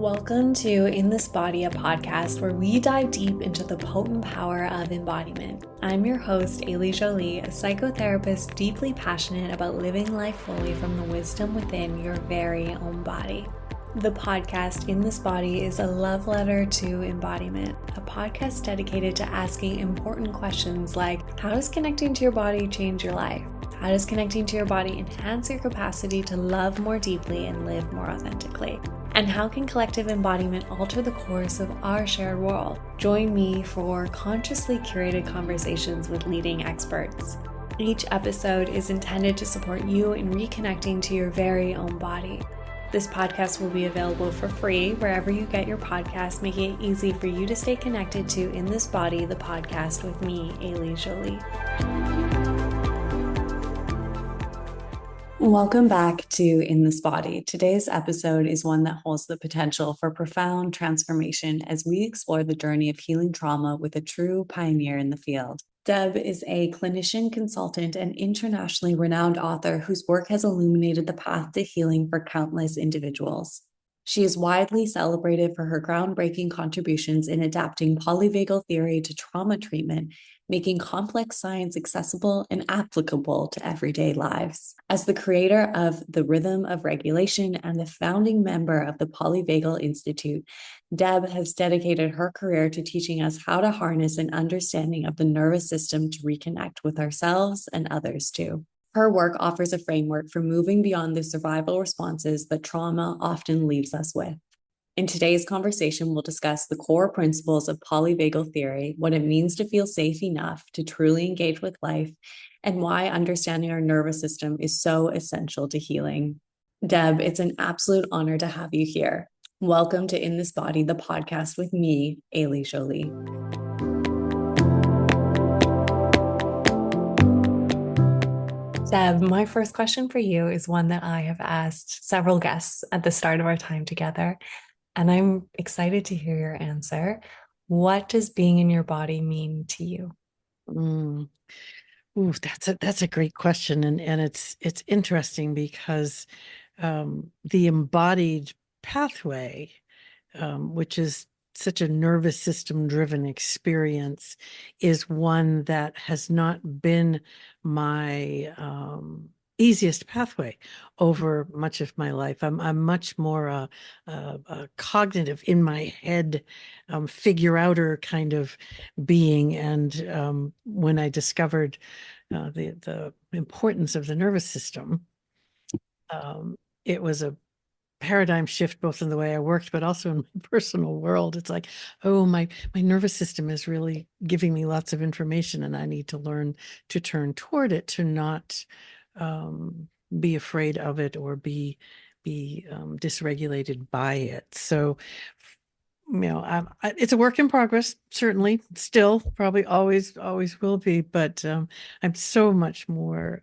Welcome to In This Body, a podcast where we dive deep into the potent power of embodiment. I'm your host, Ailey Jolie, a psychotherapist deeply passionate about living life fully from the wisdom within your very own body. The podcast In This Body is a love letter to embodiment, a podcast dedicated to asking important questions like, how does connecting to your body change your life? How does connecting to your body enhance your capacity to love more deeply and live more authentically? And how can collective embodiment alter the course of our shared world? Join me for consciously curated conversations with leading experts. Each episode is intended to support you in reconnecting to your very own body. This podcast will be available for free wherever you get your podcasts, making it easy for you to stay connected to In This Body, the podcast with me, Ailey Jolie. Welcome back to In This Body. Today's episode is one that holds the potential for profound transformation as we explore the journey of healing trauma with a true pioneer in the field. Deb is a clinician, consultant, and internationally renowned author whose work has illuminated the path to healing for countless individuals. She is widely celebrated for her groundbreaking contributions in adapting polyvagal theory to trauma treatment, making complex science accessible and applicable to everyday lives. As the creator of The Rhythm of Regulation and the founding member of the Polyvagal Institute, Deb has dedicated her career to teaching us how to harness an understanding of the nervous system to reconnect with ourselves and others too. Her work offers a framework for moving beyond the survival responses that trauma often leaves us with. In today's conversation, we'll discuss the core principles of polyvagal theory, what it means to feel safe enough to truly engage with life, and why understanding our nervous system is so essential to healing. Deb, it's an absolute honor to have you here. Welcome to In This Body, the podcast with me, Ailey Jolie. Deb, my first question for you is one that I have asked several guests at the start of our time together, and I'm excited to hear your answer. What does being in your body mean to you? Ooh, that's a great question, and it's interesting because the embodied pathway, which is such a nervous system driven experience, is one that has not been my easiest pathway over much of my life. I'm much more a cognitive, in my head, figure outer kind of being. And when I discovered the importance of the nervous system, it was a paradigm shift, both in the way I worked, but also in my personal world. It's like, oh, my nervous system is really giving me lots of information, and I need to learn to turn toward it, to not be afraid of it or be dysregulated by it. So, it's a work in progress, certainly, still, probably always will be, but I'm so much more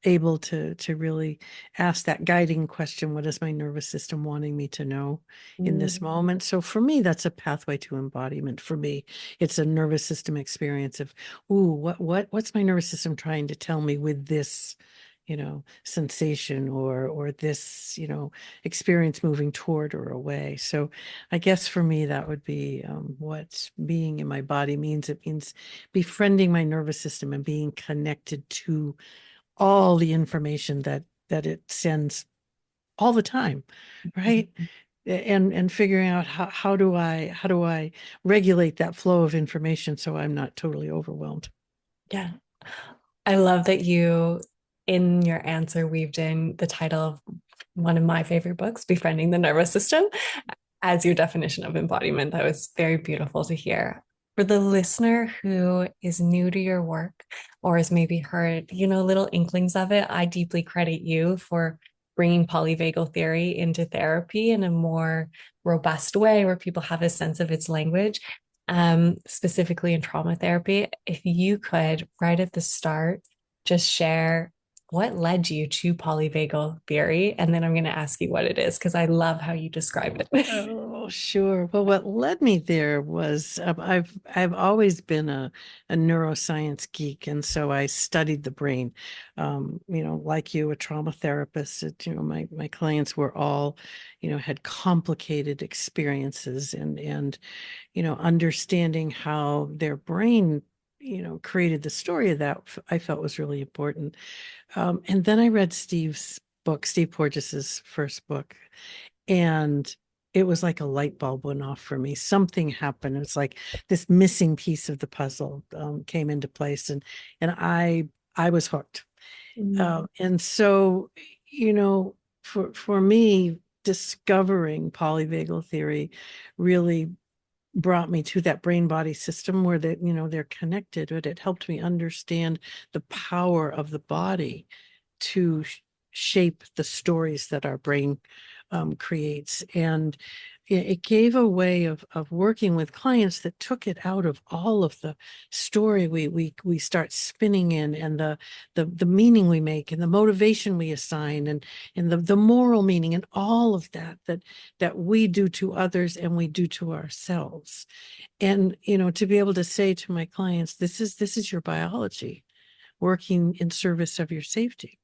able to really ask that guiding question: what is my nervous system wanting me to know in this moment? So for me, that's a pathway to embodiment. For me, it's a nervous system experience of, what's my nervous system trying to tell me with this sensation or this experience moving toward or away. So I guess for me, that would be what being in my body means. It means befriending my nervous system and being connected to all the information that it sends all the time, right? And figuring out how do I regulate that flow of information so I'm not totally overwhelmed. Yeah. I love that you, in your answer, weaved in the title of one of my favorite books, Befriending the Nervous System, as your definition of embodiment. That was very beautiful to hear. For the listener who is new to your work or has maybe heard, little inklings of it, I deeply credit you for bringing polyvagal theory into therapy in a more robust way where people have a sense of its language, specifically in trauma therapy. If you could, right at the start, just share what led you to polyvagal theory, and then I'm going to ask you what it is, because I love how you describe it. Oh, sure. Well, what led me there was I've always been a neuroscience geek, and so I studied the brain. Like you, a trauma therapist. My clients were all, had complicated experiences, and understanding how their brain, created the story of that I felt was really important. And then I read Steve's book, Steve Porges's first book, and it was like a light bulb went off for me. Something happened. It's like this missing piece of the puzzle came into place, and I was hooked. And so, you know, for me, discovering polyvagal theory really brought me to that brain body system where they're connected, but it helped me understand the power of the body to shape the stories that our brain creates. And it gave a way of working with clients that took it out of all of the story we start spinning in, and the meaning we make, and the motivation we assign, and the moral meaning, and all of that we do to others and we do to ourselves. And to be able to say to my clients, this is your biology working in service of your safety.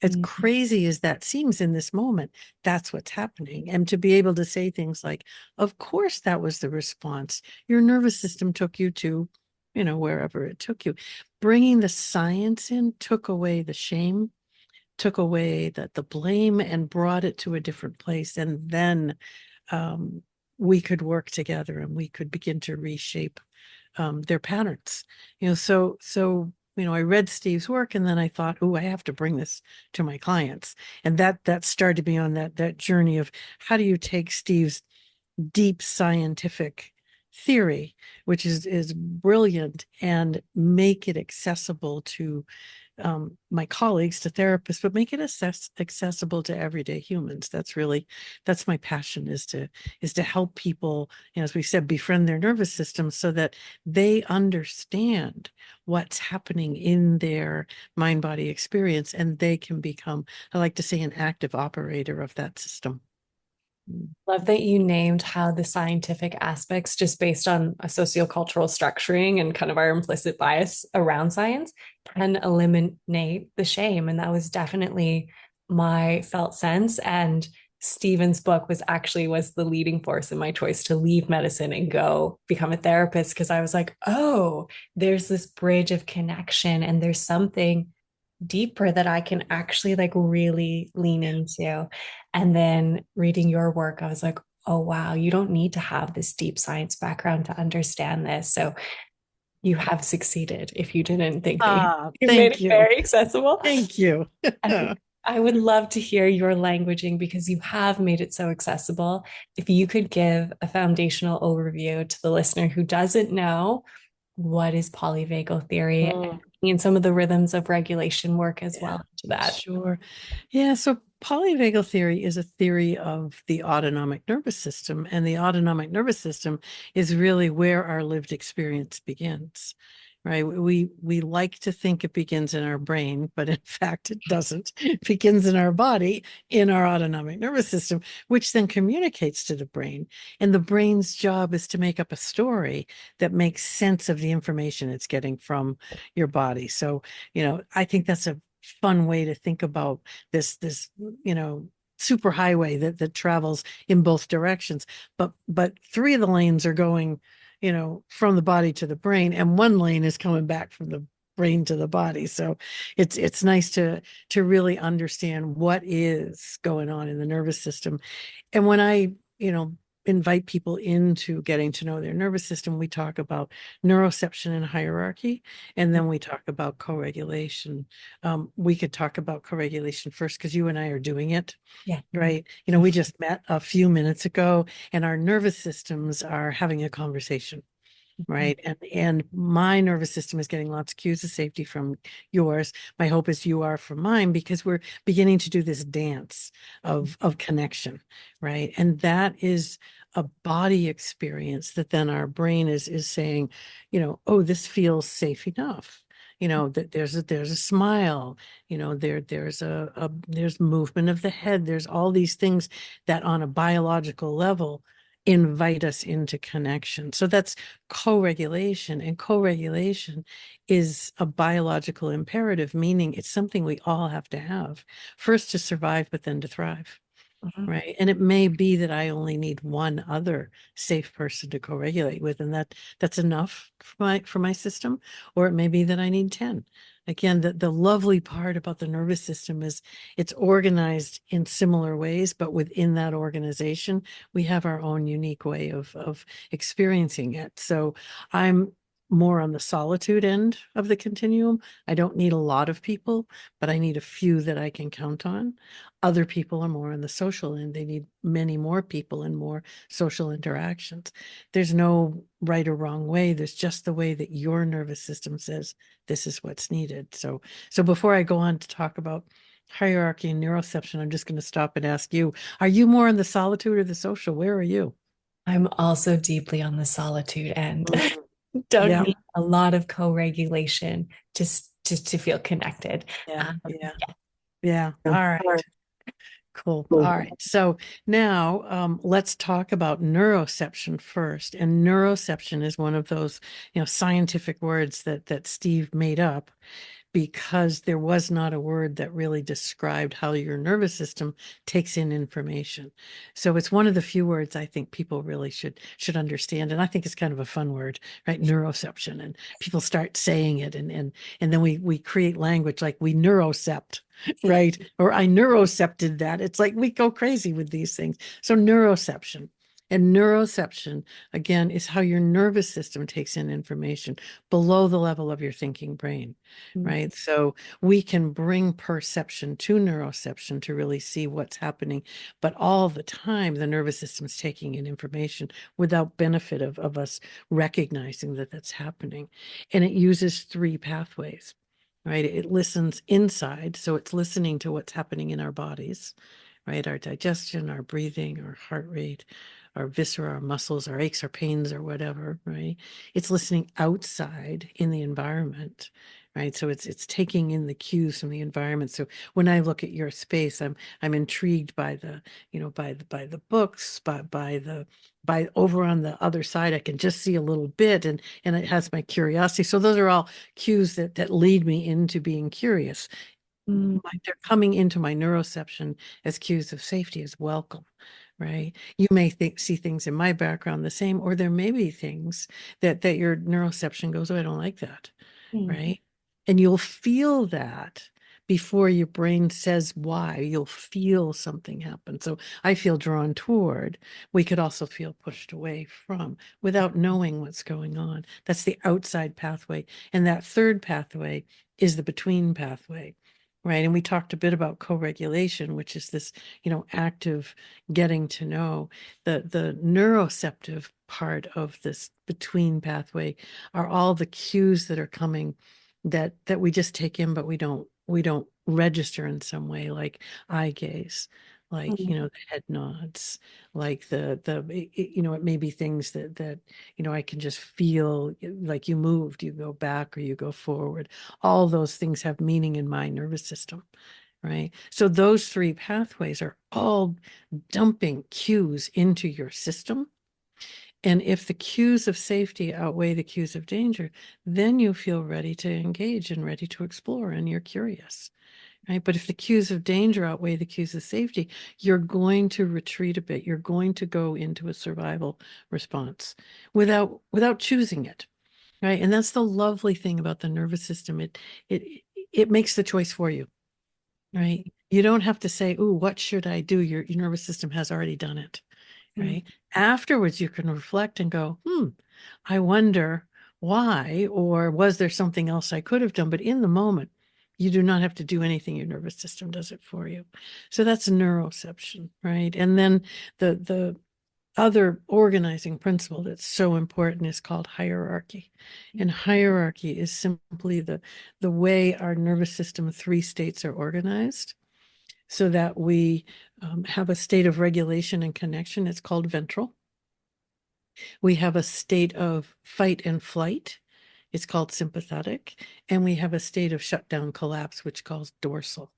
As crazy as that seems in this moment, that's what's happening. And to be able to say things like, of course, that was the response. Your nervous system took you to, wherever it took you. Bringing the science in took away the shame, took away the blame, and brought it to a different place. And then we could work together, and we could begin to reshape their patterns. I read Steve's work, and then I thought, oh, I have to bring this to my clients. And that started me on that journey of how do you take Steve's deep scientific theory, which is brilliant, and make it accessible to my colleagues, to therapists, but make it accessible to everyday humans. That's my passion, is to help people, as we said, befriend their nervous system so that they understand what's happening in their mind body experience, and they can become, I like to say, an active operator of that system. Love that you named how the scientific aspects, just based on a sociocultural structuring and kind of our implicit bias around science, can eliminate the shame. And that was definitely my felt sense. And Stephen's book was the leading force in my choice to leave medicine and go become a therapist, because I was like, oh, there's this bridge of connection, and there's something deeper that I can actually like really lean into. And then reading your work, I was like, oh, wow, you don't need to have this deep science background to understand this. So you have succeeded if you didn't think that you made Thank it you. very accessible. Thank you. And I would love to hear your languaging, because you have made it so accessible. If you could give a foundational overview to the listener who doesn't know what is polyvagal theory, and some of the rhythms of regulation work as well to that. Sure. Yeah. So polyvagal theory is a theory of the autonomic nervous system, and the autonomic nervous system is really where our lived experience begins. Right. We like to think it begins in our brain, but in fact, it doesn't. It begins in our body, in our autonomic nervous system, which then communicates to the brain. And the brain's job is to make up a story that makes sense of the information it's getting from your body. So, I think that's a fun way to think about this super highway that travels in both directions. But three of the lanes are going from the body to the brain, and one lane is coming back from the brain to the body. So it's nice to really understand what is going on in the nervous system. And when I invite people into getting to know their nervous system, we talk about neuroception and hierarchy, and then we talk about co-regulation. We could talk about co-regulation first, because you and I are doing it. Yeah. Right. We just met a few minutes ago, and our nervous systems are having a conversation. Right. And my nervous system is getting lots of cues of safety from yours. My hope is you are from mine, because we're beginning to do this dance of connection. Right. And that is a body experience that then our brain is saying, oh, this feels safe enough. That there's a smile, there's movement of the head. There's all these things that on a biological level invite us into connection. So that's co-regulation, and co-regulation is a biological imperative, meaning it's something we all have to have, first to survive, but then to thrive. Mhm. Right. And it may be that I only need one other safe person to co-regulate with, and that's enough for my system. Or it may be that I need 10. Again, the lovely part about the nervous system is it's organized in similar ways, but within that organization, we have our own unique way of experiencing it. So I'm more on the solitude end of the continuum. I don't need a lot of people, but I need a few that I can count on. Other people are more on the social end. They need many more people and more social interactions. There's no right or wrong way. There's just the way that your nervous system says this is what's needed. So before I go on to talk about hierarchy and neuroception, I'm just going to stop and ask you, are you more on the solitude or the social? Where are you? I'm also deeply on the solitude end. Mhm. Don't Yeah, need a lot of co-regulation just to feel connected. yeah, Um, yeah, yeah. yeah. All right. Cool. All right. So now let's talk about neuroception first. And neuroception is one of those, scientific words that Steve made up because there was not a word that really described how your nervous system takes in information. So it's one of the few words I think people really should understand. And I think it's kind of a fun word, right? Neuroception. And people start saying it and then we create language like we neurocept, right? Or I neurocepted that. It's like we go crazy with these things. So neuroception. And neuroception, again, is how your nervous system takes in information below the level of your thinking brain, right? So we can bring perception to neuroception to really see what's happening, but all the time the nervous system is taking in information without benefit of us recognizing that that's happening. And it uses three pathways, right? It listens inside, so it's listening to what's happening in our bodies, right? Our digestion, our breathing, our heart rate, our viscera, our muscles, our aches, our pains, or whatever, right? It's listening outside in the environment, right? So it's taking in the cues from the environment. So when I look at your space, I'm intrigued by the, by the books, by over on the other side, I can just see a little bit and it has my curiosity. So those are all cues that lead me into being curious. They're coming into my neuroception as cues of safety, as welcome, right? You may see things in my background the same, or there may be things that your neuroception goes, oh, I don't like that, right? And you'll feel that before your brain says why. You'll feel something happen. So I feel drawn toward. We could also feel pushed away from without knowing what's going on. That's the outside pathway. And that third pathway is the between pathway. Right. And we talked a bit about co-regulation, which is this, active getting to know. The neuroceptive part of this between pathway are all the cues that are coming that we just take in, but we don't register in some way, like eye gaze, like, the head nods, like it may be things that I can just feel, like you moved, you go back or you go forward. All those things have meaning in my nervous system, right? So those three pathways are all dumping cues into your system. And if the cues of safety outweigh the cues of danger, then you feel ready to engage and ready to explore, and you're curious, right? But if the cues of danger outweigh the cues of safety, you're going to retreat a bit. You're going to go into a survival response without choosing it, right? And that's the lovely thing about the nervous system. It makes the choice for you, right? You don't have to say, "Ooh, what should I do?" Your nervous system has already done it, right? Afterwards, you can reflect and go, I wonder why, or was there something else I could have done? But in the moment, you do not have to do anything. Your nervous system does it for you. So that's neuroception, right? And then the other organizing principle that's so important is called hierarchy. And hierarchy is simply the way our nervous system three states are organized so that we have a state of regulation and connection. It's called ventral. We have a state of fight and flight. It's called sympathetic. And we have a state of shutdown collapse, which calls dorsal,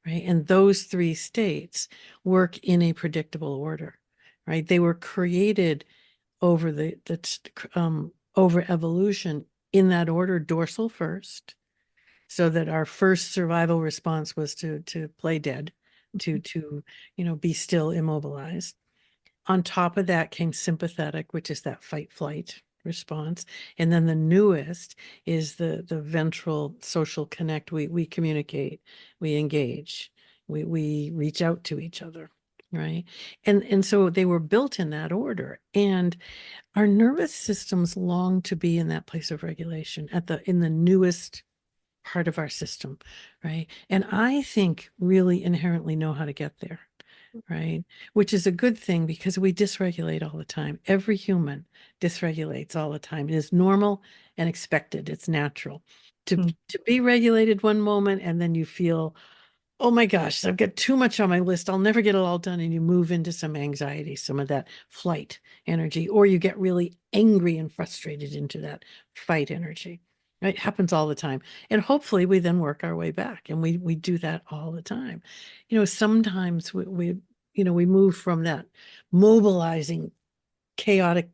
right? And those three states work in a predictable order, right? They were created over over evolution in that order, dorsal first, so that our first survival response was to play dead, to be still immobilized. On top of that came sympathetic, which is that fight flight response. And then the newest is the ventral social connect. We communicate, we engage, we reach out to each other, right? And so they were built in that order. And our nervous systems long to be in that place of regulation in the newest part of our system, right? And I think really inherently know how to get there, right? Which is a good thing because we dysregulate all the time. Every human dysregulates all the time. It is normal and expected. It's natural to be regulated one moment and then you feel, oh my gosh, I've got too much on my list. I'll never get it all done. And you move into some anxiety, some of that flight energy, or you get really angry and frustrated into that fight energy. Right? It happens all the time. And hopefully we then work our way back. And we do that all the time. Sometimes we move from that mobilizing, chaotic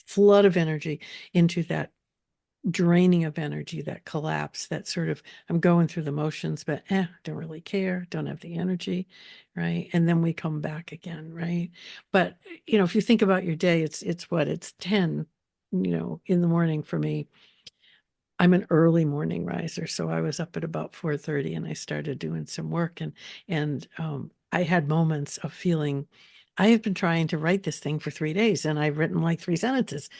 flood of energy into that draining of energy, that collapse, that sort of, I'm going through the motions, but don't really care, don't have the energy, right? And then we come back again, right? But, if you think about your day, it's 10, in the morning for me. I'm an early morning riser, so I was up at about 4:30 and I started doing some work and I had moments of feeling, I have been trying to write this thing for 3 days and I've written like 3 sentences.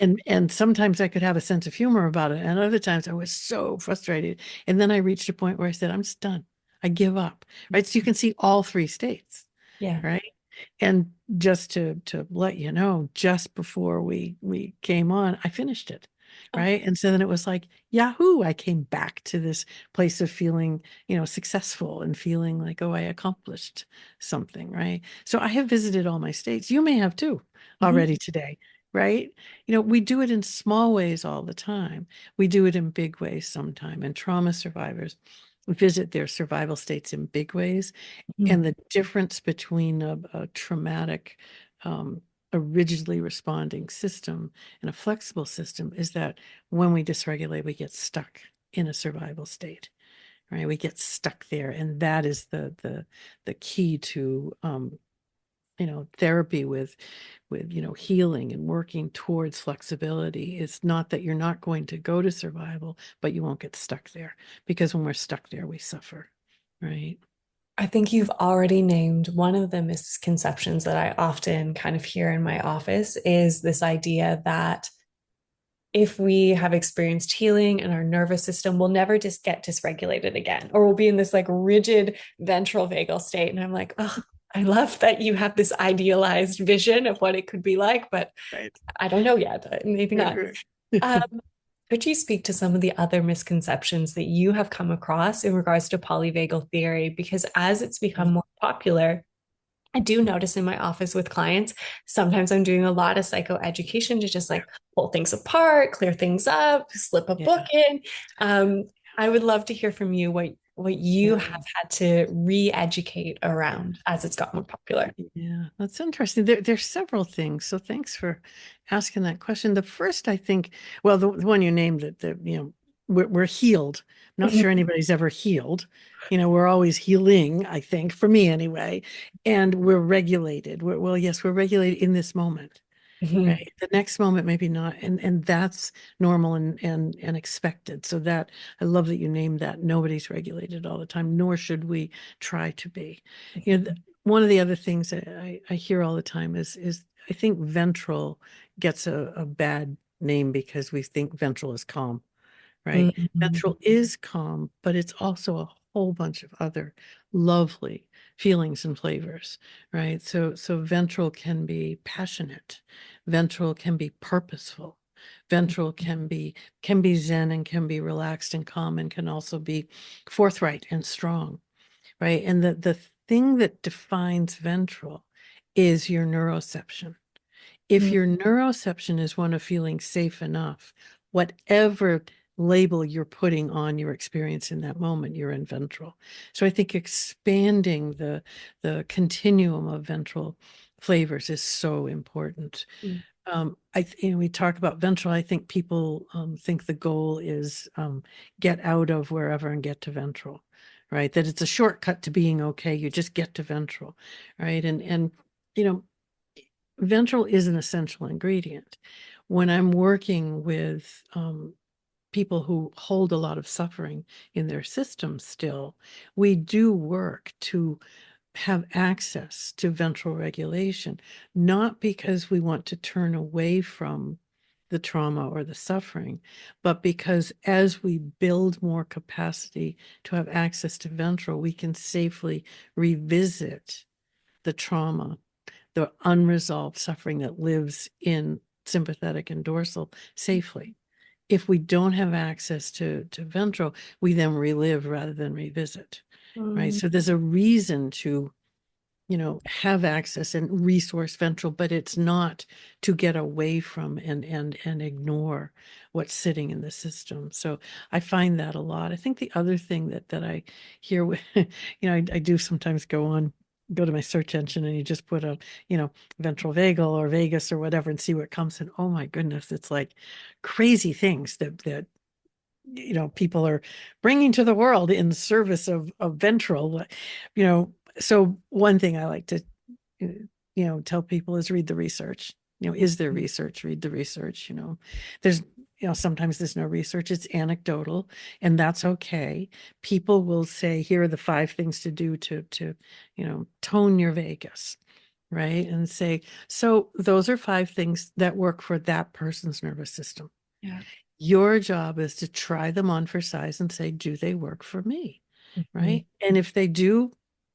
And sometimes I could have a sense of humor about it. And other times I was so frustrated. And then I reached a point where I said, I'm just done. I give up. Right. So you can see all three states. Yeah. Right. And just to let you know, just before we came on, I finished it. Oh. Right. And so then it was like, Yahoo, I came back to this place of feeling, successful and feeling like, oh, I accomplished something. Right. So I have visited all my states. You may have too already today. Right. We do it in small ways all the time. We do it in big ways sometime. And trauma survivors visit their survival states in big ways. And the difference between a traumatic, a rigidly responding system and a flexible system is that when we dysregulate, we get stuck in a survival state, right? We get stuck there. And that is the key to, therapy with healing and working towards flexibility. It's not that you're not going to go to survival, but you won't get stuck there, because when we're stuck there, we suffer, right? I think you've already named one of the misconceptions that I often kind of hear in my office is this idea that if we have experienced healing and our nervous system will never just get dysregulated again, or we'll be in this like rigid ventral vagal state. And I'm like, oh, I love that you have this idealized vision of what it could be like, but Right. I don't know yet. Maybe not. Um, could you speak to some of the other misconceptions that you have come across in regards to polyvagal theory? Because as it's become more popular, I do notice in my office with clients, sometimes I'm doing a lot of psychoeducation to just like pull things apart, clear things up, slip a book in. I would love to hear from you what you have had to re-educate around as it's got more popular. Yeah, that's interesting. There's several things. So thanks for asking that question. The first, I think, well, the one you named, that we're healed. I'm not sure anybody's ever healed. We're always healing, I think, for me anyway. And we're regulated. Well, yes, we're regulated in this moment. Right. The next moment, maybe not. And that's normal and expected. So that, I love that you named that. Nobody's regulated all the time, nor should we try to be. One of the other things that I hear all the time is I think ventral gets a bad name because we think ventral is calm, right? Ventral is calm, but it's also a whole bunch of other lovely feelings and flavors, right? So ventral can be passionate, ventral can be purposeful, ventral can be zen and can be relaxed and calm, and can also be forthright and strong, right? And the thing that defines ventral is your neuroception. If your neuroception is one of feeling safe enough, whatever label you're putting on your experience in that moment, you're in ventral. So I think expanding the continuum of ventral flavors is so important. Mm. We talk about ventral. I think people think the goal is get out of wherever and get to ventral, right? That it's a shortcut to being okay. You just get to ventral, right? And you know, ventral is an essential ingredient. When I'm working with people who hold a lot of suffering in their system still, we do work to have access to ventral regulation, not because we want to turn away from the trauma or the suffering, but because as we build more capacity to have access to ventral, we can safely revisit the trauma, the unresolved suffering that lives in sympathetic and dorsal safely. If we don't have access to ventral, we then relive rather than revisit, right? Mm. So there's a reason to have access and resource ventral, but it's not to get away from and ignore what's sitting in the system. So I find that a lot. I think the other thing that I hear, I do sometimes go to my search engine and you just put a, ventral vagal or vagus or whatever and see what comes. And oh my goodness, it's like crazy things that people are bringing to the world in service of ventral, so one thing I like to tell people is read the research. Is there research? Read the research. There's sometimes there's no research, it's anecdotal, and that's okay. People will say, here are the 5 things to do to tone your vagus, right? And say, so those are 5 things that work for that person's nervous system. Yeah. Your job is to try them on for size and say, do they work for me? Mhm. Right. And if they do,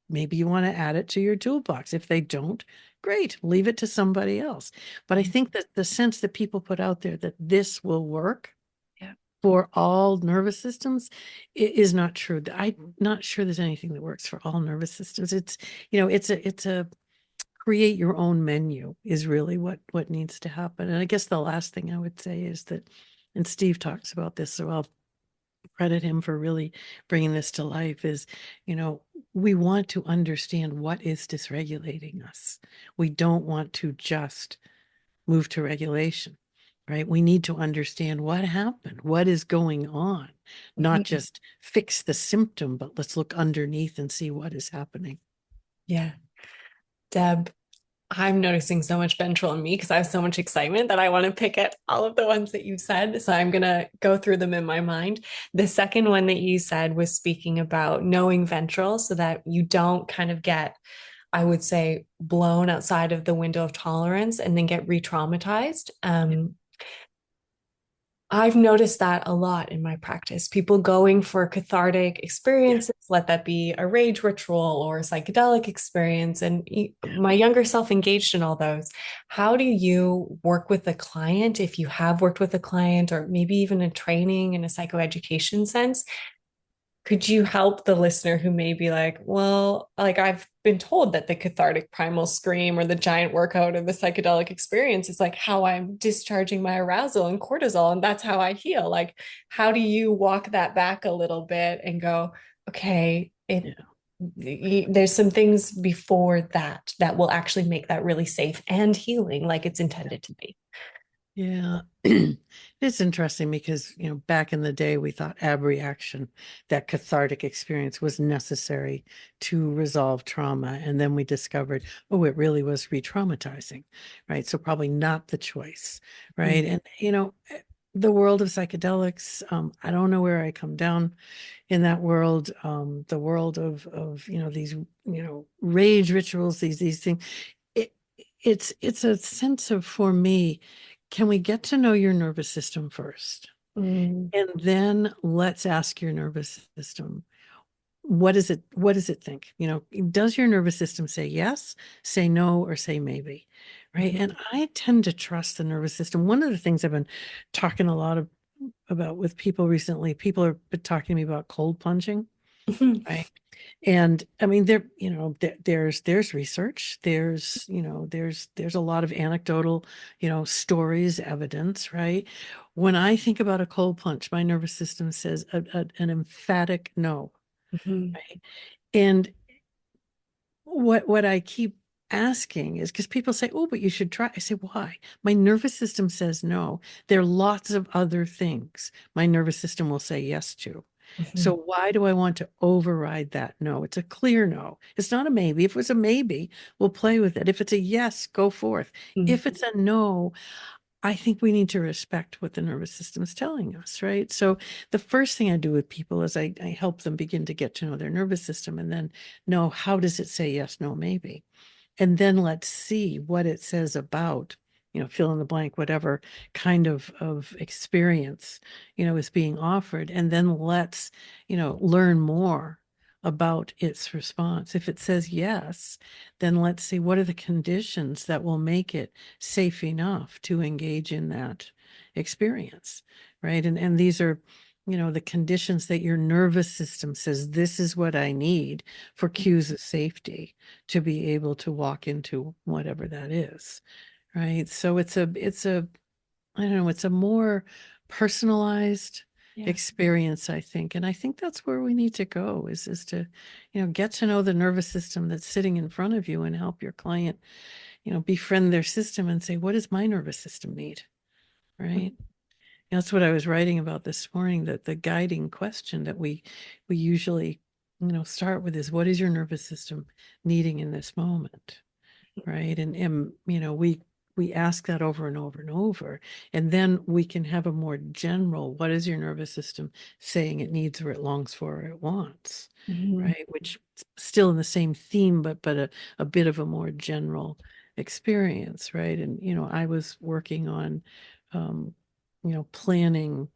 maybe you want to add it to your toolbox. If they don't, great, leave it to somebody else. But I think that the sense that people put out there that this will work Yeah. for all nervous systems is not true. I'm not sure there's anything that works for all nervous systems. It's a create your own menu is really what needs to happen. And I guess the last thing I would say is that, and Steve talks about this, so I'll credit him for really bringing this to life, is, we want to understand what is dysregulating us. We don't want to just move to regulation, right? We need to understand what happened, what is going on, not Mhm. just fix the symptom, but let's look underneath and see what is happening. Yeah. Deb, I'm noticing so much ventral in me because I have so much excitement that I want to pick at all of the ones that you said. So I'm going to go through them in my mind. The second one that you said was speaking about knowing ventral so that you don't kind of get, I would say, blown outside of the window of tolerance and then get re-traumatized. I've noticed that a lot in my practice. People going for cathartic Yeah. experiences, let that be a rage ritual or a psychedelic experience. And my younger self engaged in all those. How do you work with a client if you have worked with a client or maybe even a training in a psychoeducation sense? Could you help the listener who may be like, well, like I've been told that the cathartic primal scream or the giant workout or the psychedelic experience is like how I'm discharging my arousal and cortisol, and that's how I heal. Like, how do you walk that back a little bit and go, okay, Yeah. there's some things before that that will actually make that really safe and healing like it's intended to be. Yeah, it's interesting because, back in the day, we thought abreaction, that cathartic experience, was necessary to resolve trauma. And then we discovered, oh, it really was re-traumatizing, right? So probably not the choice, right? Mm. And, the world of psychedelics, I don't know where I come down in that world, the world of, these, rage rituals, these things. It, it's a sense of, for me, can we get to know your nervous system first? Mm. And then let's ask your nervous system, what does it think? Does your nervous system say yes, say no, or say maybe? Right. Mhm. And I tend to trust the nervous system. One of the things I've been talking a lot about with people recently, people have been talking to me about cold plunging, Mhm. right? And I mean, there's research, there's a lot of anecdotal, stories, evidence, right? When I think about a cold plunge, my nervous system says an emphatic no, Mhm. right? And what I keep asking is because people say, oh, but you should try. I say, why? My nervous system says no. There are lots of other things my nervous system will say yes to. So why do I want to override that no? It's a clear no. It's not a maybe. If it was a maybe, we'll play with it. If it's a yes, go forth. If it's a no, I think we need to respect what the nervous system is telling us, right? So the first thing I do with people is I help them begin to get to know their nervous system and then know, how does it say yes, no, maybe? And then let's see what it says about, fill in the blank, whatever kind of experience, is being offered. And then let's, learn more about its response. If it says yes, then let's see what are the conditions that will make it safe enough to engage in that experience, right? And these are, the conditions that your nervous system says, this is what I need for cues of safety to be able to walk into whatever that is, right? So it's a I don't know, it's a more personalized experience, I think. And I think that's where we need to go is to, get to know the nervous system that's sitting in front of you and help your client, befriend their system and say, what does my nervous system need? Right. That's what I was writing about this morning, that the guiding question that we usually, start with is, what is your nervous system needing in this moment? Right. And we ask that over and over and over. And then we can have a more general, what is your nervous system saying it needs or it longs for or it wants? Right. Which still in the same theme, but a bit of a more general experience. Right. And, I was working on, planning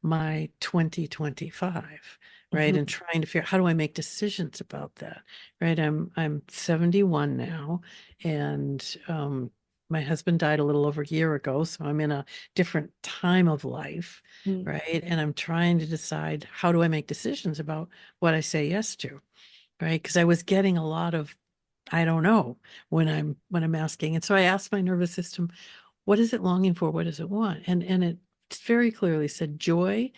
my 2025, right? And trying to figure out, how do I make decisions about that, right? I'm 71 now, and my husband died a little over a year ago, so I'm in a different time of life, right? And I'm trying to decide, how do I make decisions about what I say yes to, right? Because I was getting a lot of I don't know when I'm asking. And so I asked my nervous system, what is it longing for? What does it want? And it very clearly said joy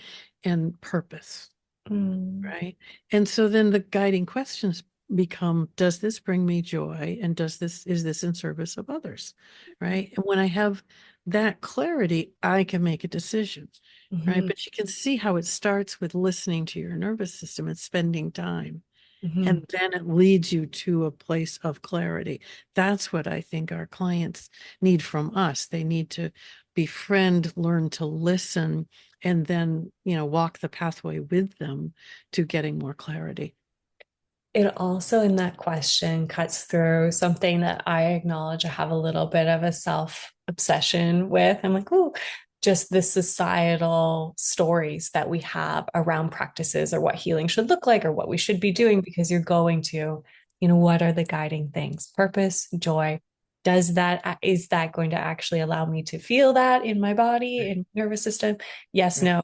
and purpose, right? And so then the guiding questions become, does this bring me joy? And is this in service of others? Right. And when I have that clarity, I can make a decision. Right. But you can see how it starts with listening to your nervous system and spending time. And then it leads you to a place of clarity. That's what I think our clients need from us. They need to befriend, learn to listen, and then, walk the pathway with them to getting more clarity. It also, in that question, cuts through something that I acknowledge I have a little bit of a self obsession with. I'm like, oh, just the societal stories that we have around practices or what healing should look like or what we should be doing, because you're going to, what are the guiding things? Purpose, joy. Is that going to actually allow me to feel that in my body and nervous system? Yes, Right. no,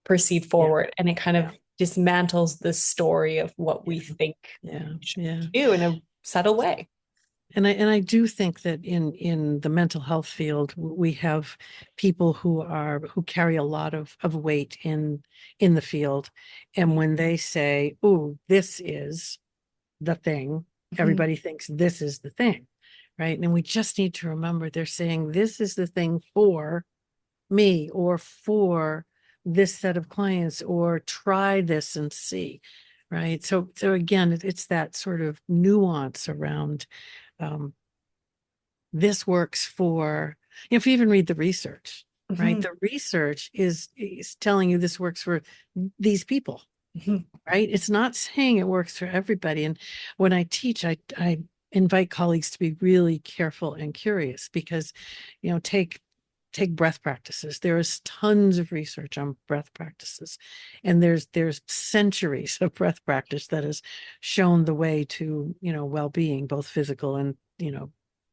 proceed Yeah. forward. And it kind of dismantles the story of what we think we should do in a subtle way. And I do think that in the mental health field, we have people who carry a lot of weight in the field. And when they say, oh, this is the thing, everybody thinks this is the thing, right? And we just need to remember they're saying this is the thing for me or for this set of clients, or try this and see, right? So again, it's that sort of nuance around this works for, if you even read the research, right? The research is telling you this works for these people, right? It's not saying it works for everybody. And when I teach, I invite colleagues to be really careful and curious, because, take breath practices. There is tons of research on breath practices, and there's centuries of breath practice that has shown the way to, well-being, both physical and,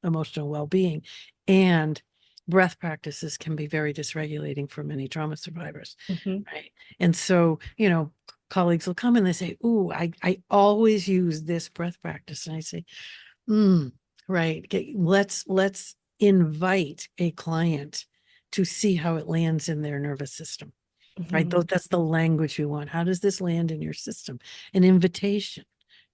emotional well-being. And breath practices can be very dysregulating for many trauma survivors, right? And so, colleagues will come and they say, "Ooh, I always use this breath practice," and I say, right. Okay, let's invite a client to see how it lands in their nervous system, right? That's the language we want. How does this land in your system? An invitation,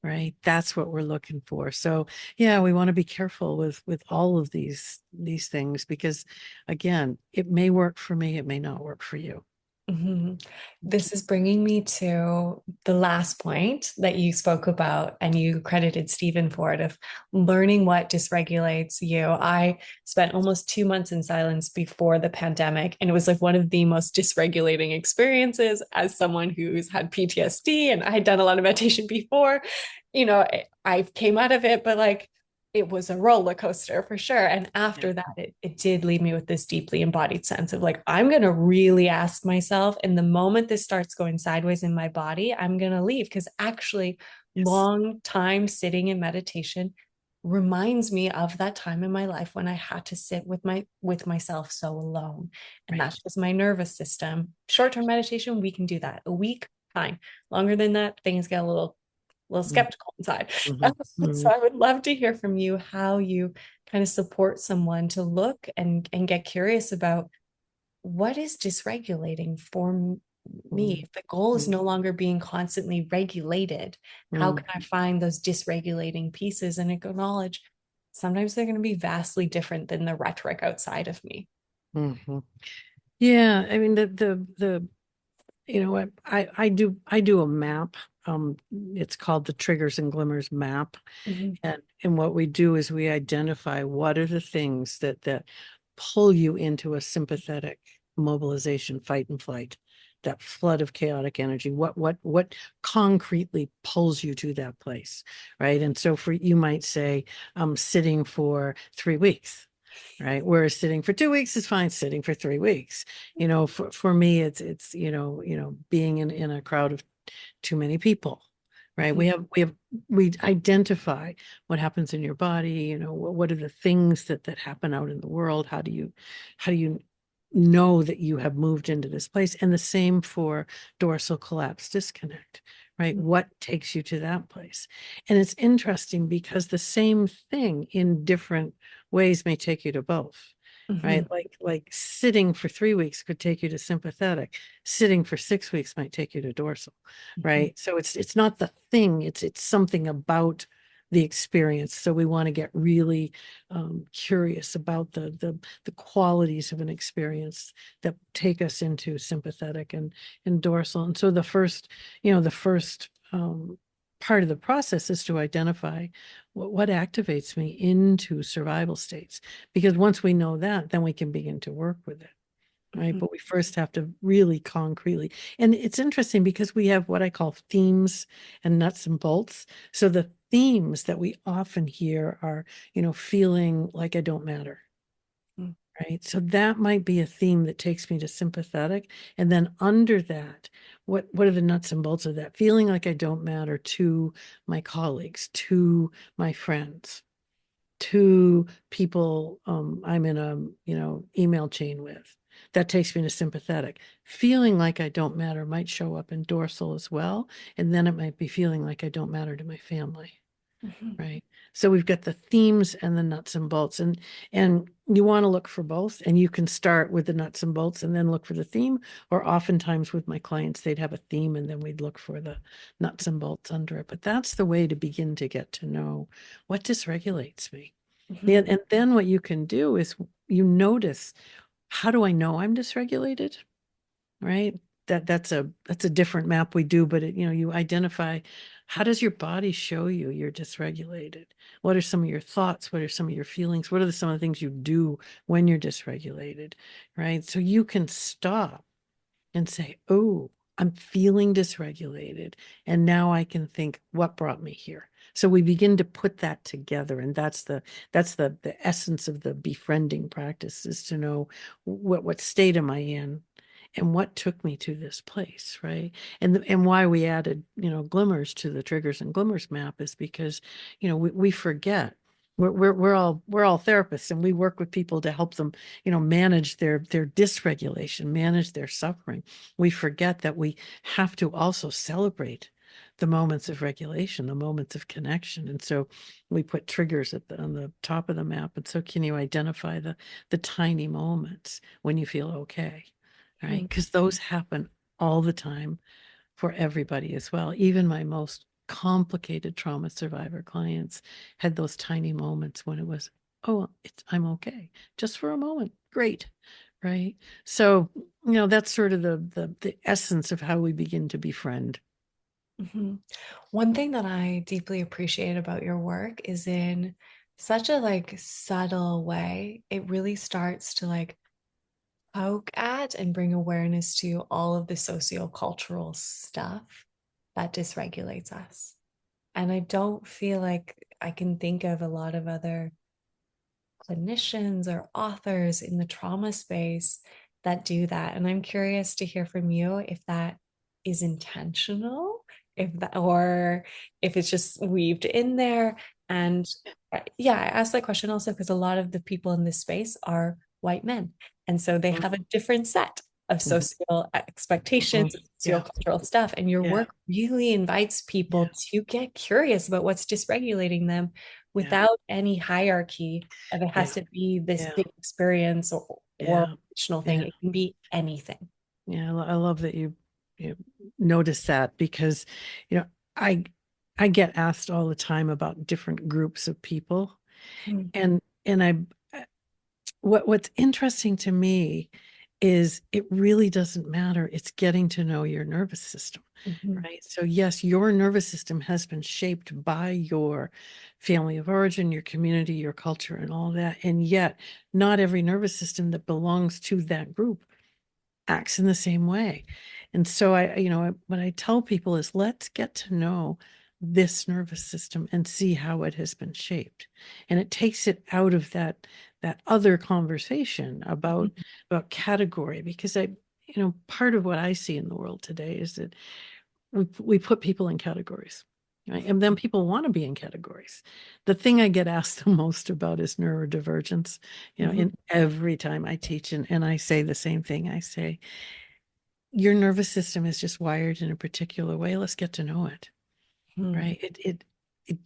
right? That's what we're looking for. So yeah, we want to be careful with all of these things, because again, it may work for me, it may not work for you. Mhm. This is bringing me to the last point that you spoke about, and you credited Stephen for it, of learning what dysregulates you. I spent almost 2 months in silence before the pandemic, and it was like one of the most dysregulating experiences as someone who's had PTSD, and I had done a lot of meditation before. I came out of it, but like it was a roller coaster for sure. And Yeah. after that, it did leave me with this deeply embodied sense of like, I'm going to really ask myself. And the moment this starts going sideways in my body, I'm going to leave. Because actually, Yes. long time sitting in meditation reminds me of that time in my life when I had to sit with myself so alone. And Right. that's just my nervous system. Short-term meditation, we can do that. A week, fine. Longer than that, things get a little Mm-hmm. skeptical inside. Mm-hmm. So I would love to hear from you how you kind of support someone to look and get curious about what is dysregulating for me. If the goal is no longer being constantly regulated, how Mm-hmm. can I find those dysregulating pieces and acknowledge sometimes they're going to be vastly different than the rhetoric outside of me? Mm-hmm. Yeah, I mean the you know what, I do a map. It's called the Triggers and Glimmers map. Mhm. And what we do is we identify what are the things that pull you into a sympathetic mobilization, fight and flight, that flood of chaotic energy. What concretely pulls you to that place, right? And so for you might say, I'm sitting for 3 weeks. Right. Whereas sitting for 2 weeks is fine. Sitting for 3 weeks, for me, it's being in a crowd of too many people, right? Mhm. We identify what happens in your body, what are the things that happen out in the world. How do you know that you have moved into this place? And the same for dorsal collapse disconnect, right? What takes you to that place? And it's interesting because the same thing in different ways may take you to both. Right. Mhm. Like sitting for 3 weeks could take you to sympathetic. Sitting for 6 weeks might take you to dorsal. Mhm. Right. So it's not the thing, it's something about the experience. So we want to get really curious about the qualities of an experience that take us into sympathetic and dorsal. And so the first part of the process is to identify what activates me into survival states. Because once we know that, then we can begin to work with it. Right. Mhm. But we first have to really concretely. And it's interesting because we have what I call themes and nuts and bolts. So the themes that we often hear are, feeling like I don't matter. Mhm. Right. So that might be a theme that takes me to sympathetic. And then under that, what are the nuts and bolts of that? Feeling like I don't matter to my colleagues, to my friends, to people I'm in a email chain with. That takes me to sympathetic. Feeling like I don't matter might show up in dorsal as well. And then it might be feeling like I don't matter to my family. Mhm. Right. So we've got the themes and the nuts and bolts, and you want to look for both, and you can start with the nuts and bolts and then look for the theme. Or oftentimes with my clients, they'd have a theme and then we'd look for the nuts and bolts under it. But that's the way to begin to get to know what dysregulates me. Yeah, Mhm. and then what you can do is you notice, how do I know I'm dysregulated? Right? That's a different map we do, but you identify, how does your body show you you're dysregulated? What are some of your thoughts? What are some of your feelings? What are some of the things you do when you're dysregulated? Right? So you can stop and say, oh, I'm feeling dysregulated. And now I can think, what brought me here? So we begin to put that together. And that's the essence of the befriending practice, is to know what state am I in and what took me to this place, right? And why we added, glimmers to the triggers and glimmers map is because, we forget. We're all therapists, and we work with people to help them, manage their dysregulation, manage their suffering. We forget that we have to also celebrate the moments of regulation, the moments of connection. And so we put triggers on the top of the map. And so can you identify the tiny moments when you feel okay, right? Mhm. Because those happen all the time for everybody as well. Even my most complicated trauma survivor clients had those tiny moments when it was, oh, I'm okay, just for a moment. Great. Right. So, that's sort of the essence of how we begin to befriend. One thing that I deeply appreciate about your work is in such a subtle way, it really starts to poke at and bring awareness to all of the sociocultural stuff that dysregulates us. And I don't feel like I can think of a lot of other clinicians or authors in the trauma space that do that. And I'm curious to hear from you if that is intentional, if that, or if it's just weaved in there. And yeah, I asked that question also because a lot of the people in this space are white men. And so they have a different set of social expectations, Yeah. sociocultural stuff. And your Yeah. work really invites people to get curious about what's dysregulating them without any hierarchy of it has to be this big experience or emotional thing. It can be anything. Yeah, I love that you notice that, because I get asked all the time about different groups of people, and what's interesting to me is it really doesn't matter. It's getting to know your nervous system. Right. So yes, your nervous system has been shaped by your family of origin, your community, your culture, and all that. And yet not every nervous system that belongs to that group acts in the same way. And so what I tell people is, let's get to know this nervous system and see how it has been shaped. And it takes it out of that other conversation about category, because part of what I see in the world today is that we put people in categories. Right? And then people want to be in categories. The thing I get asked the most about is neurodivergence. In every time I teach, and I say the same thing. I say, your nervous system is just wired in a particular way. Let's get to know it. Right? It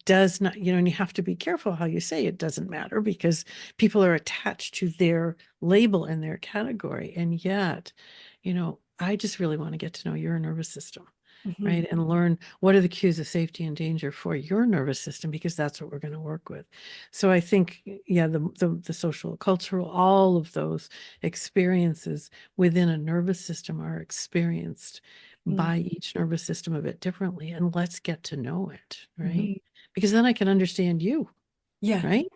does not, and you have to be careful how you say it doesn't matter, because people are attached to their label and their category. And yet, I just really want to get to know your nervous system. Right. And learn what are the cues of safety and danger for your nervous system, because that's what we're going to work with. So I think, the social, cultural, all of those experiences within a nervous system are experienced by each nervous system a bit differently. And let's get to know it. Right. Because then I can understand you. Yeah. Right.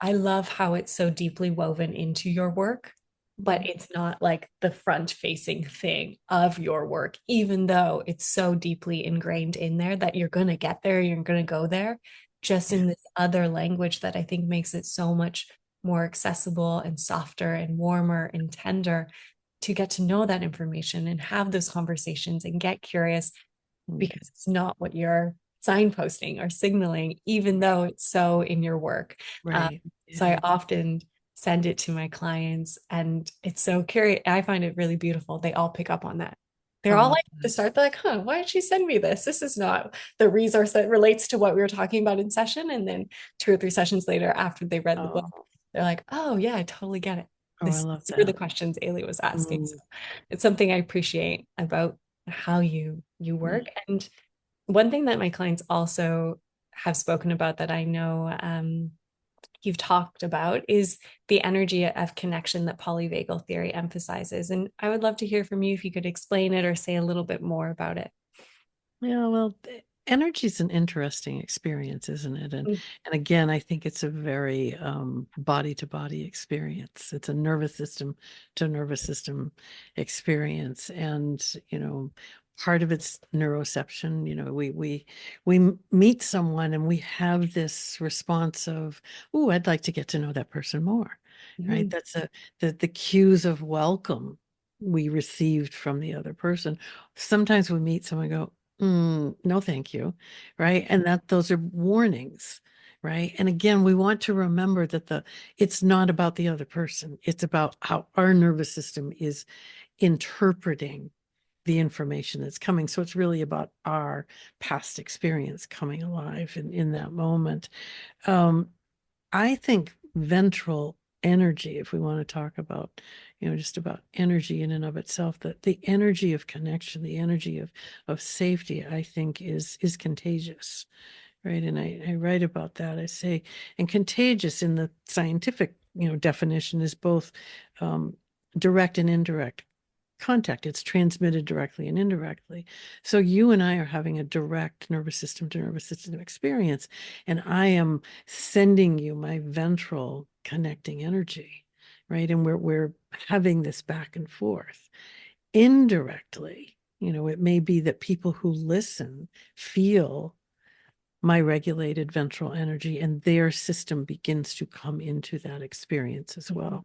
I love how it's so deeply woven into your work, but it's not like the front facing thing of your work, even though it's so deeply ingrained in there that you're going to get there, you're going to go there, just in this other language that I think makes it so much more accessible and softer and warmer and tender to get to know that information and have those conversations and get curious, because it's not what you're signposting or signaling, even though it's so in your work. Right. So I often send it to my clients, and it's so curious. I find it really beautiful. They all pick up on that. They're all like, to start, they're like, why did she send me this? This is not the resource that relates to what we were talking about in session. And then 2 or 3 sessions later, after they read the book, they're like, oh yeah, I totally get it. I love These were that. the questions Ailey was asking. So it's something I appreciate about how you work. And one thing that my clients also have spoken about that I know you've talked about is the energy of connection that polyvagal theory emphasizes. And I would love to hear from you if you could explain it or say a little bit more about it. Yeah, well, energy is an interesting experience, isn't it? And again, I think it's a very body to body experience. It's a nervous system to nervous system experience, and part of it's neuroception. We meet someone and we have this response of, "Oh, I'd like to get to know that person more." Right? That's the cues of welcome we received from the other person. Sometimes we meet someone and go, no, thank you. Right. And those are warnings. Right. And again, we want to remember that it's not about the other person. It's about how our nervous system is interpreting the information that's coming. So it's really about our past experience coming alive in that moment. I think ventral energy, if we want to talk about, just about energy in and of itself, that the energy of connection, the energy of safety, I think is contagious, right? And I write about that. I say, and contagious in the scientific, definition is both direct and indirect contact. It's transmitted directly and indirectly. So you and I are having a direct nervous system to nervous system experience, and I am sending you my ventral connecting energy, right? And we're having this back and forth. Indirectly, it may be that people who listen feel my regulated ventral energy, and their system begins to come into that experience as well.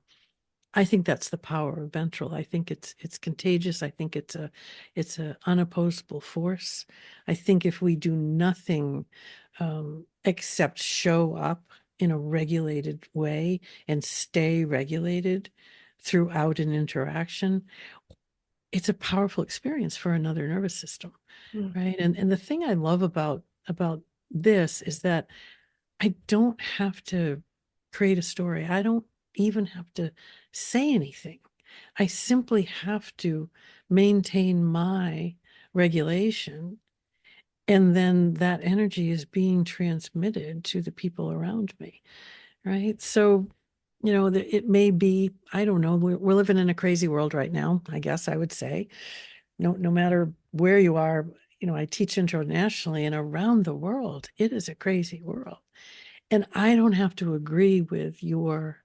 I think that's the power of ventral. I think it's contagious. I think it's a unopposable force. I think if we do nothing except show up in a regulated way and stay regulated throughout an interaction, it's a powerful experience for another nervous system, right? And the thing I love about this is that I don't have to create a story. I don't even have to say anything. I simply have to maintain my regulation, and then that energy is being transmitted to the people around me, right? So, it may be, I don't know, we're living in a crazy world right now, I guess I would say. No matter where you are, I teach internationally and around the world, it is a crazy world. And I don't have to agree with your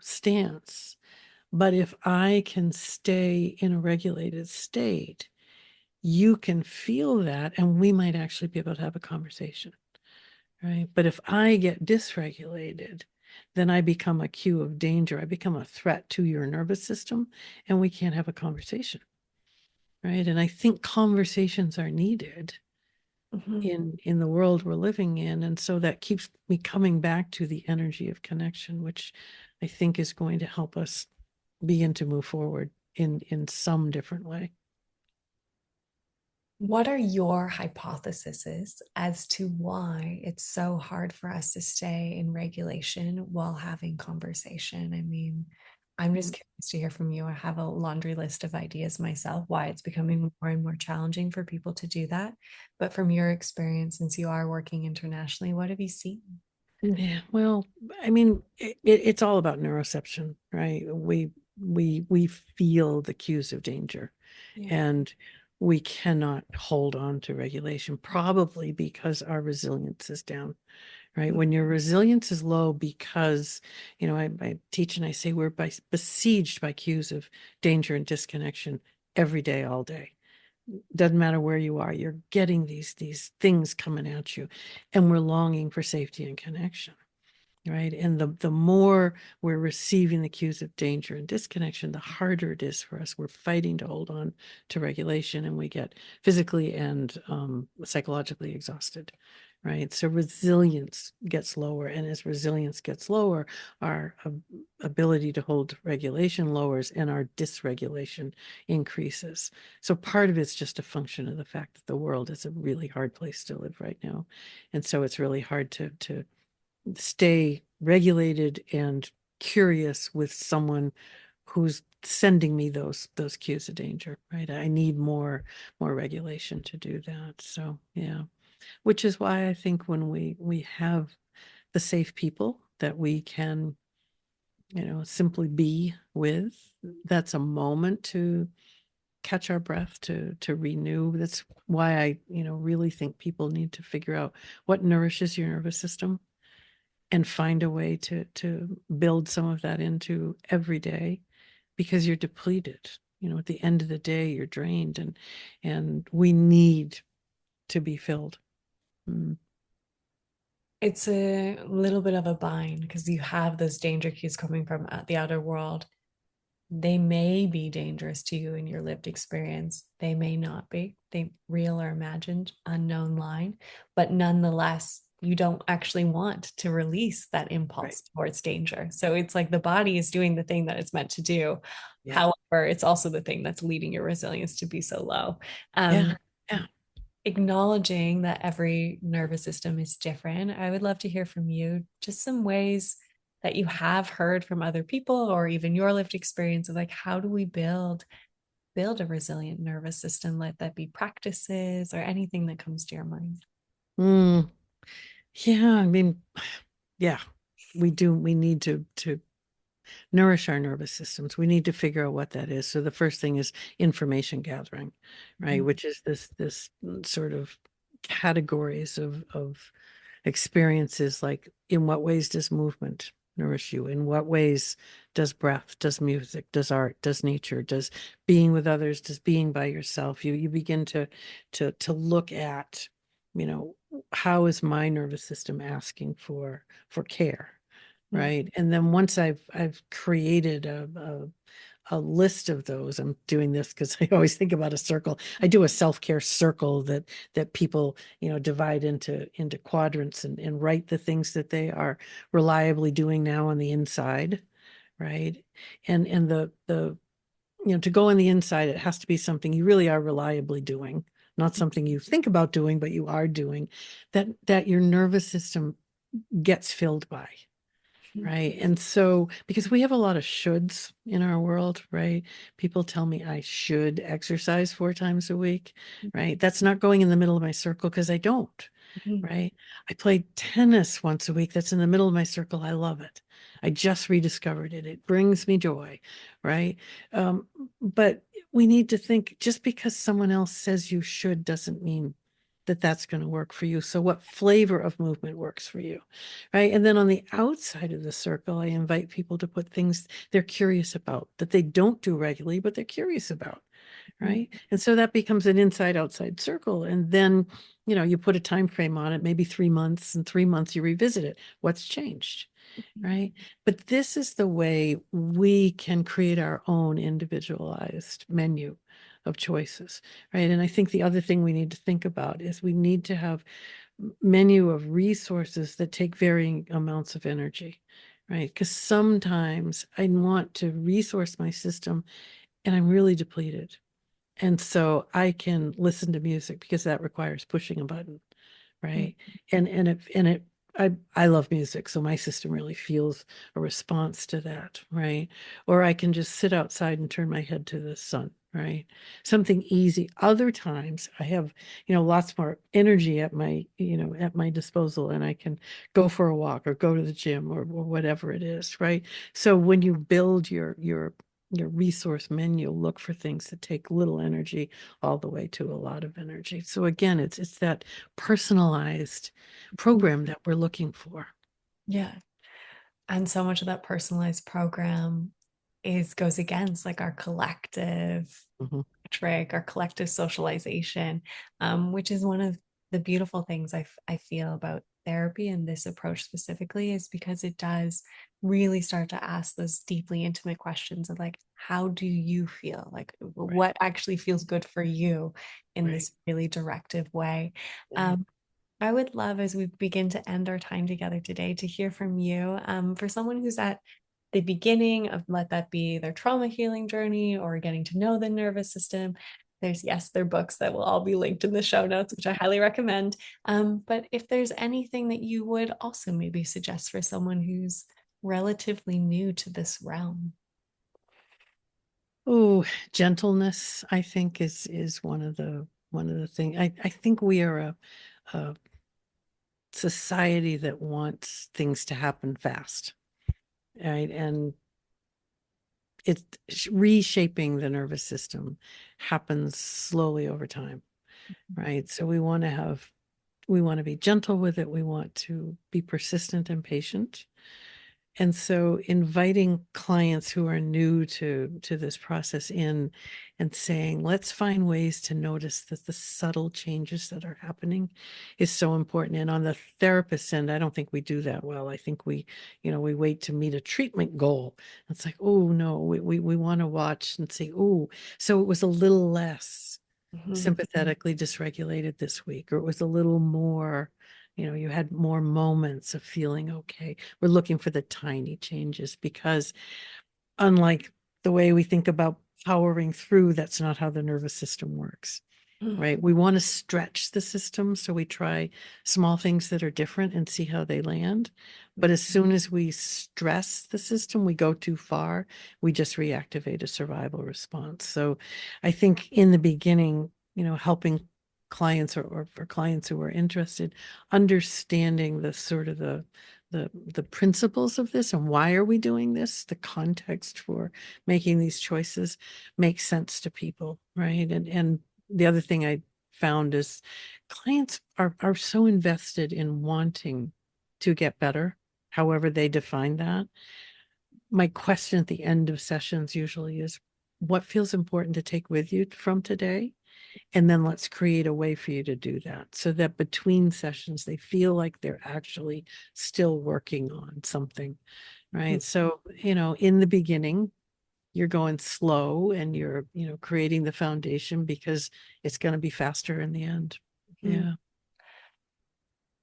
stance. But if I can stay in a regulated state, you can feel that, and we might actually be able to have a conversation, right? But if I get dysregulated, then I become a cue of danger. I become a threat to your nervous system, and we can't have a conversation, right? And I think conversations are needed in the world we're living in. And so that keeps me coming back to the energy of connection, which I think is going to help us begin to move forward in some different way. What are your hypotheses as to why it's so hard for us to stay in regulation while having conversation? I mean, I'm just curious to hear from you. I have a laundry list of ideas myself, why it's becoming more and more challenging for people to do that. But from your experience, since you are working internationally, what have you seen? Yeah, well, I mean, it's all about neuroception, right? We feel the cues of danger, and we cannot hold on to regulation, probably because our resilience is down, right? When your resilience is low, because, I teach and I say we're besieged by cues of danger and disconnection every day, all day. Doesn't matter where you are, you're getting these things coming at you, and we're longing for safety and connection, right? And the more we're receiving the cues of danger and disconnection, the harder it is for us. We're fighting to hold on to regulation, and we get physically and psychologically exhausted, right? So resilience gets lower, and as resilience gets lower, our ability to hold regulation lowers, and our dysregulation increases. So part of it's just a function of the fact that the world is a really hard place to live right now, and so it's really hard to stay regulated and curious with someone who's sending me those cues of danger, right? I need more regulation to do that. So yeah, which is why I think when we have the safe people that we can, simply be with, that's a moment to catch our breath, to renew. That's why I, really think people need to figure out what nourishes your nervous system and find a way to build some of that into every day, because you're depleted. At the end of the day, you're drained, and we need to be filled. It's a little bit of a bind because you have those danger cues coming from the outer world. They may be dangerous to you in your lived experience. They may not be. They real or imagined, unknown line. But nonetheless, you don't actually want to release that impulse towards danger. So it's like the body is doing the thing that it's meant to do. Yeah. However, it's also the thing that's leading your resilience to be so low. Yeah. Acknowledging that every nervous system is different, I would love to hear from you just some ways that you have heard from other people, or even your lived experience of like, how do we build a resilient nervous system? Let that be practices or anything that comes to your mind. Yeah, I mean, yeah, we need to nourish our nervous systems. We need to figure out what that is. So the first thing is information gathering, right? Which is this sort of categories of experiences, like in what ways does movement nourish you? In what ways does breath, does music, does art, does nature, does being with others, does being by yourself? You begin to look at, how is my nervous system asking for care? Right. And then once I've created a list of those, I'm doing this because I always think about a circle. I do a self-care circle that people, divide into quadrants and write the things that they are reliably doing now on the inside. Right. And the to go on the inside, it has to be something you really are reliably doing, not something you think about doing, but you are doing, that your nervous system gets filled by. Right. And so, because we have a lot of shoulds in our world, right? People tell me I should exercise 4 times a week, right? That's not going in the middle of my circle because I don't, right? I play tennis once a week. That's in the middle of my circle. I love it. I just rediscovered it. It brings me joy, right? But we need to think, just because someone else says you should doesn't mean that that's going to work for you. So what flavor of movement works for you, right? And then on the outside of the circle, I invite people to put things they're curious about, that they don't do regularly, but they're curious about, right? And so that becomes an inside outside circle. And then, you put a time frame on it, maybe 3 months, and 3 months you revisit it. What's changed? Right. But this is the way we can create our own individualized menu of choices, right? And I think the other thing we need to think about is we need to have menu of resources that take varying amounts of energy, right? Because sometimes I want to resource my system and I'm really depleted. And so I can listen to music because that requires pushing a button, right? And I love music, so my system really feels a response to that, right? Or I can just sit outside and turn my head to the sun, right? Something easy. Other times I have, lots more energy at my, at my disposal, and I can go for a walk or go to the gym or whatever it is, right? So when you build your resource menu, look for things that take little energy all the way to a lot of energy. So again, it's that personalized program that we're looking for. Yeah. And so much of that personalized program goes against like our collective trick, our collective socialization, which is one of the beautiful things I feel about therapy and this approach specifically, is because it does really start to ask those deeply intimate questions of like, how do you feel? Like, what actually feels good for you in this really directive way? I would love, as we begin to end our time together today, to hear from you. For someone who's at the beginning of, let that be their trauma healing journey or getting to know the nervous system, their books that will all be linked in the show notes, which I highly recommend. But if there's anything that you would also maybe suggest for someone who's relatively new to this realm. Oh, gentleness, I think is one of the things. I think we are a society that wants things to happen fast, right? And it's reshaping the nervous system happens slowly over time, right? So we want to be gentle with it. We want to be persistent and patient. And so inviting clients who are new to this process in and saying, let's find ways to notice that the subtle changes that are happening is so important. And on the therapist end, I don't think we do that well. I think we wait to meet a treatment goal. It's like, oh no, we want to watch and say, oh, so it was a little less sympathetically dysregulated this week, or it was a little more, you had more moments of feeling okay. We're looking for the tiny changes, because unlike the way we think about powering through, that's not how the nervous system works. right? We want to stretch the system, so we try small things that are different and see how they land. But as soon as we stress the system, we go too far, we just reactivate a survival response. So I think in the beginning, helping clients or for clients who are interested, understanding the sort of the principles of this and why are we doing this, the context for making these choices makes sense to people, right? And the other thing I found is clients are so invested in wanting to get better, however they define that. My question at the end of sessions usually is, what feels important to take with you from today? And then let's create a way for you to do that, so that between sessions, they feel like they're actually still working on something, right? So, in the beginning, you're going slow and you're, creating the foundation because it's going to be faster in the end. Yeah.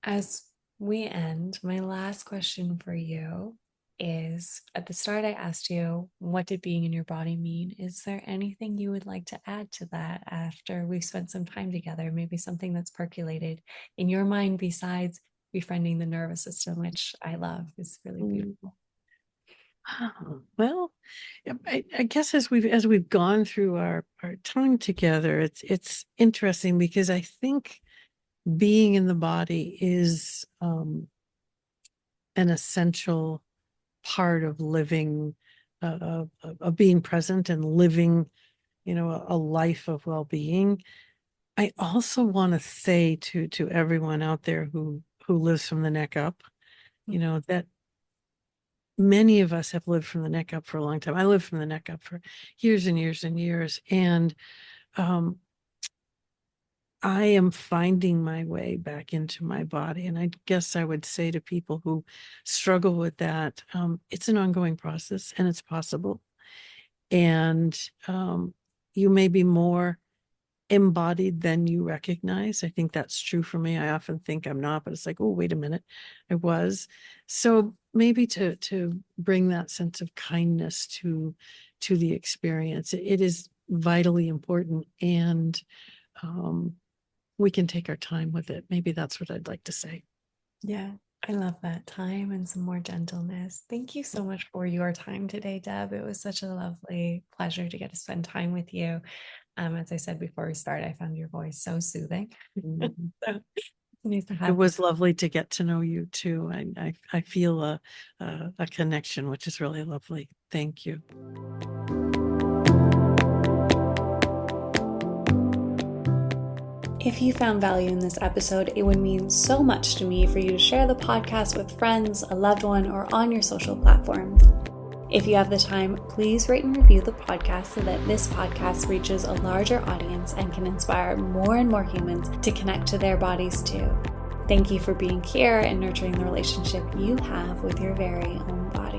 As we end, my last question for you is, at the start, I asked you, what did being in your body mean? Is there anything you would like to add to that after we've spent some time together? Maybe something that's percolated in your mind besides befriending the nervous system, which I love. It's really beautiful. Well, I guess as we've gone through our time together, it's interesting because I think being in the body is an essential part of living, of being present and living, a life of well-being. I also want to say to everyone out there who lives from the neck up, that many of us have lived from the neck up for a long time. I lived from the neck up for years and years and years. And I am finding my way back into my body. And I guess I would say to people who struggle with that, it's an ongoing process and it's possible. And you may be more embodied than you recognize. I think that's true for me. I often think I'm not, but it's like, oh, wait a minute, I was. So maybe to bring that sense of kindness to the experience. It is vitally important, and we can take our time with it. Maybe that's what I'd like to say. Yeah, I love that. Time and some more gentleness. Thank you so much for your time today, Deb. It was such a lovely pleasure to get to spend time with you. As I said before we started, I found your voice so soothing. So nice to have It was lovely to get to know you too. I feel a connection, which is really lovely. Thank you. If you found value in this episode, it would mean so much to me for you to share the podcast with friends, a loved one, or on your social platforms. If you have the time, please rate and review the podcast so that this podcast reaches a larger audience and can inspire more and more humans to connect to their bodies too. Thank you for being here and nurturing the relationship you have with your very own body.